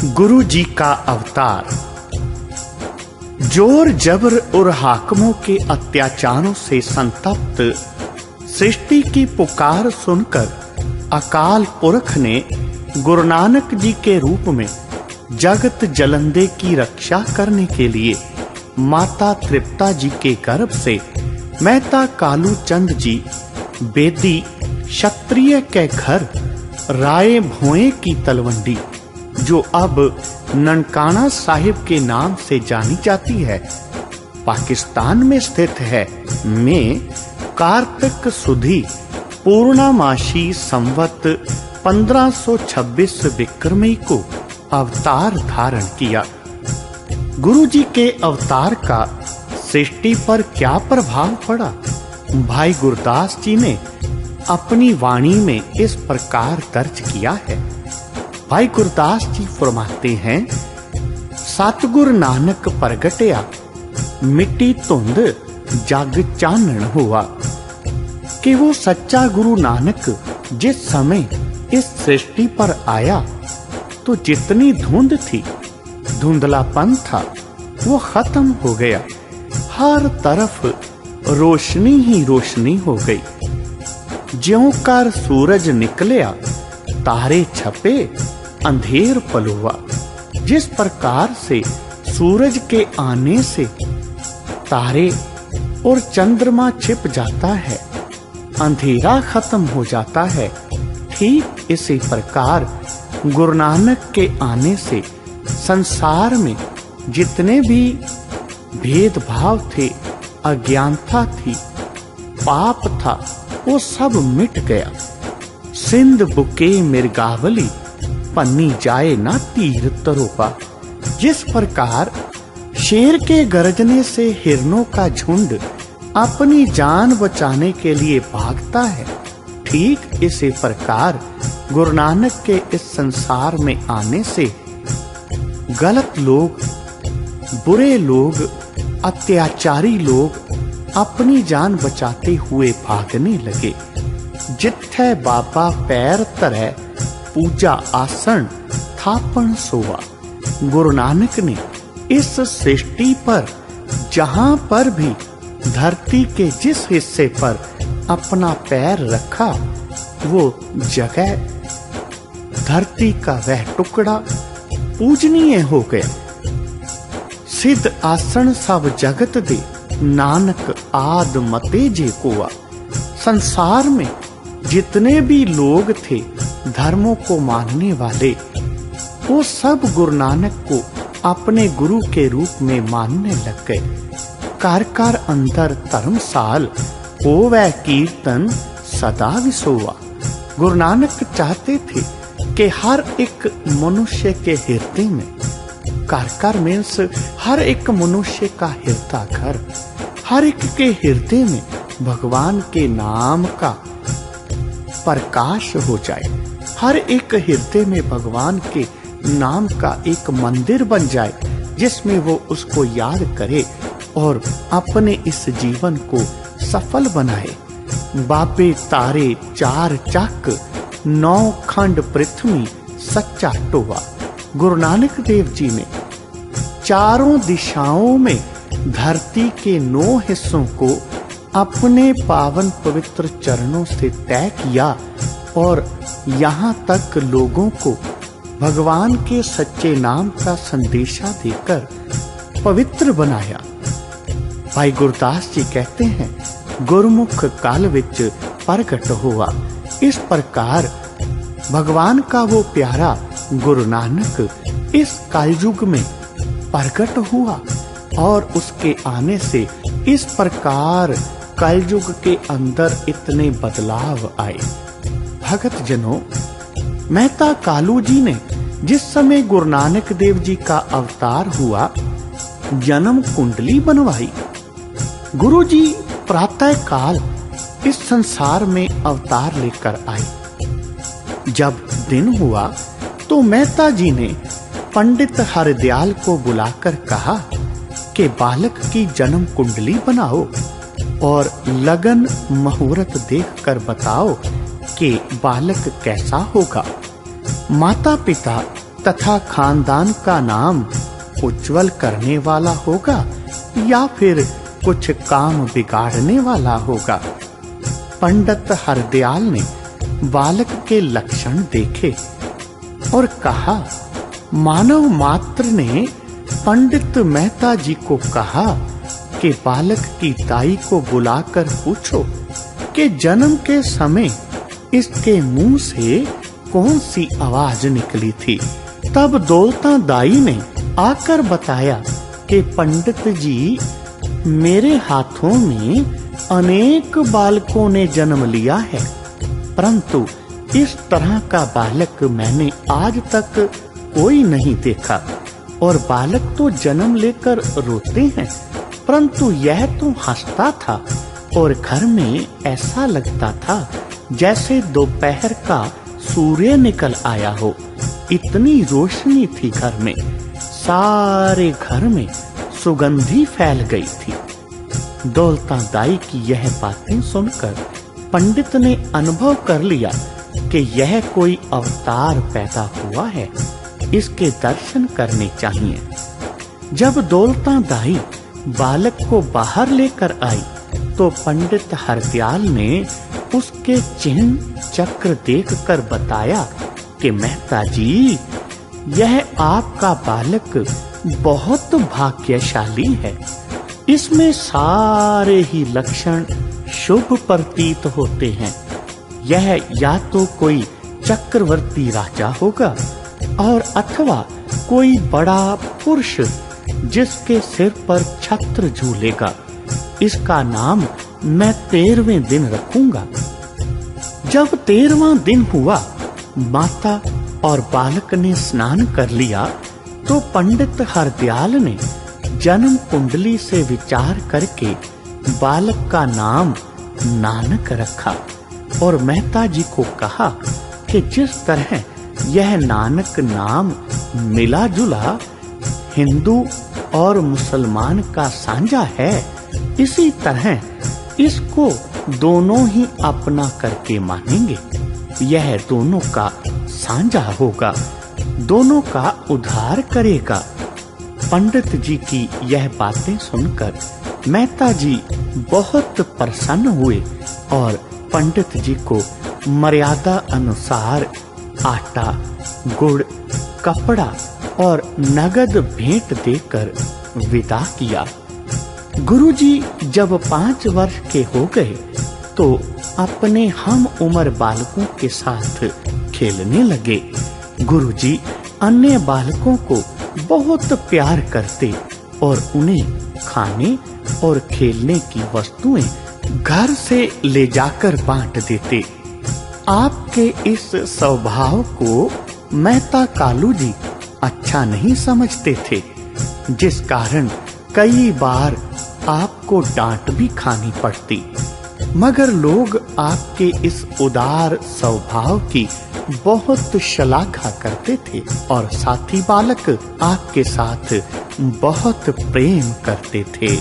गुरु जी का अवतार। जोर जबर और हाकिमों के अत्याचारों से संतप्त सृष्टि की पुकार सुनकर अकाल पुरख ने गुरु नानक जी के रूप में जगत जलंदे की रक्षा करने के लिए माता तृप्ता जी के गर्भ से मेहता कालू चंद जी बेदी क्षत्रिय के घर राय भोए की तलवंडी, जो अब ननकाना साहिब के नाम से जानी जाती है, पाकिस्तान में स्थित है, में कार्तिक सुधी पूर्णमासी संवत 1526 विक्रमी को अवतार धारण किया। गुरु जी के अवतार का सृष्टि पर क्या प्रभाव पड़ा? भाई गुरदास जी ने अपनी वाणी में इस प्रकार दर्ज किया है। भाई गुरदास जी फरमाते हैं, सतगुरु नानक प्रगटिया मिट्टी धुंध जग चानन हुआ, कि वो सच्चा गुरु नानक जिस समय इस सृष्टि पर आया तो जितनी धुंध थी, धुंधलापन था, वो खत्म हो गया। हर तरफ रोशनी ही रोशनी हो गई। ज्यों कर सूरज निकलिया तारे छपे अंधेर पलुआ। जिस प्रकार से सूरज के आने से तारे और चंद्रमा छिप जाता है, अंधेरा खत्म हो जाता है, ठीक इसी प्रकार गुरु नानक के आने से संसार में जितने भी भेदभाव थे, अज्ञानता थी, पाप था, वो सब मिट गया। सिंध बुके मिर्गावली पन्नी जाए ना तीर तरोपा। जिस प्रकार शेर के गरजने से हिरनों का झुंड अपनी जान बचाने के लिए भागता है, ठीक इसी प्रकार गुरु नानक के इस संसार में आने से गलत लोग, बुरे लोग, अत्याचारी लोग अपनी जान बचाते हुए भागने लगे। जिथे बाबा पैर धरै पूजा आसन थापन सोआ। गुरु नानक ने इस सृष्टि पर जहां पर भी धरती के जिस हिस्से पर अपना पैर रखा, वो जगह, धरती का वह टुकड़ा पूजनीय हो गया। सिद्ध आसन सब जगत दे नानक आद मते जे कोआ। संसार में जितने भी लोग थे धर्मों को मानने वाले, वो सब गुरु नानक को अपने गुरु के रूप में मानने लग गए। कार कार अंदर धर्मसाल होवै कीर्तन सदा विसोआ। गुरु नानक चाहते थे कि हर एक मनुष्य के हृदय में, कार मीन्स हर एक मनुष्य का हृदय घर, हर एक के हृदय में भगवान के नाम का प्रकाश हो जाए। हर एक हृदय में भगवान के नाम का एक मंदिर बन जाए, जिसमें वो उसको याद करे और अपने इस जीवन को सफल बनाए। बापे तारे चार चक 9 खंड पृथ्वी सच्चा टोवा। गुरु नानक देव जी ने चारों दिशाओं में धरती के 9 हिस्सों को अपने पावन पवित्र चरणों से तय किया और यहाँ तक लोगों को भगवान के सच्चे नाम का संदेशा देकर पवित्र बनाया। भाई गुरदास जी कहते हैं, गुरमुख काल विच प्रगट हुआ। इस प्रकार भगवान का वो प्यारा गुरु नानक इस कलयुग में प्रगट हुआ और उसके आने से इस प्रकार कलयुग के अंदर इतने बदलाव आए। भगत जनों, मेहता कालू जी ने जिस समय गुरु नानक देव जी का अवतार हुआ, जन्म कुंडली बनवाई। गुरु जी प्रातः काल इस संसार में अवतार लेकर आए। जब दिन हुआ तो मेहता जी ने पंडित हरदयाल को बुलाकर कहा कि बालक की जन्म कुंडली बनाओ और लगन मुहूर्त देखकर बताओ कि बालक कैसा होगा। माता पिता तथा खानदान का नाम उज्जवल करने वाला होगा या फिर कुछ काम बिगाड़ने वाला होगा। पंडित हरदयाल ने बालक के लक्षण देखे और कहा, मानव मात्र ने पंडित मेहता जी को कहा कि बालक की दाई को बुलाकर पूछो कि जन्म के समय इसके मुंह से कौन सी आवाज निकली थी। तब दौलता दाई ने आकर बताया कि पंडित जी, मेरे हाथों में अनेक बालकों ने जन्म लिया है, परंतु इस तरह का बालक मैंने आज तक कोई नहीं देखा। और बालक तो जन्म लेकर रोते हैं, परंतु यह तो हंसता था और घर में ऐसा लगता था जैसे दोपहर का सूर्य निकल आया हो। इतनी रोशनी थी घर में, सारे घर में सुगंधी फैल गई थी। दौलता दाई की यह बातें सुनकर पंडित ने अनुभव कर लिया कि यह कोई अवतार पैदा हुआ है, इसके दर्शन करने चाहिए। जब दौलता दाई बालक को बाहर लेकर आई तो पंडित हरदयाल ने उसके चिन्ह चक्र देखकर बताया कि मेहता जी, यह आपका बालक बहुत भाग्यशाली है। इसमें सारे ही लक्षण शुभ प्रतीत होते हैं। यह या तो कोई चक्रवर्ती राजा होगा और अथवा कोई बड़ा पुरुष जिसके सिर पर छत्र झूलेगा। इसका नाम मैं 13वें दिन रखूंगा। जब 13वां दिन हुआ, माता और बालक ने स्नान कर लिया तो पंडित हरदयाल ने जन्म कुंडली से विचार करके बालक का नाम नानक रखा और मेहता जी को कहा कि जिस तरह यह नानक नाम मिला जुला हिंदू और मुसलमान का साझा है, इसी तरह इसको दोनों ही अपना करके मानेंगे। यह दोनों का साझा होगा, दोनों का उद्धार करेगा। पंडित जी की यह बातें सुनकर मेहता जी बहुत प्रसन्न हुए और पंडित जी को मर्यादा अनुसार आटा, गुड़, कपड़ा और नगद भेंट देकर विदा किया। गुरुजी जब 5 वर्ष के हो गए तो अपने हम उम्र बालकों के साथ खेलने लगे। गुरुजी अन्य बालकों को बहुत प्यार करते और उन्हें खाने और खेलने की वस्तुएं घर से ले जाकर बांट देते। आपके इस स्वभाव को मेहता कालू जी अच्छा नहीं समझते थे, जिस कारण कई बार आपको डांट भी खानी पड़ती। मगर लोग आपके इस उदार स्वभाव की बहुत श्लाघा करते थे और साथी बालक आपके साथ बहुत प्रेम करते थे।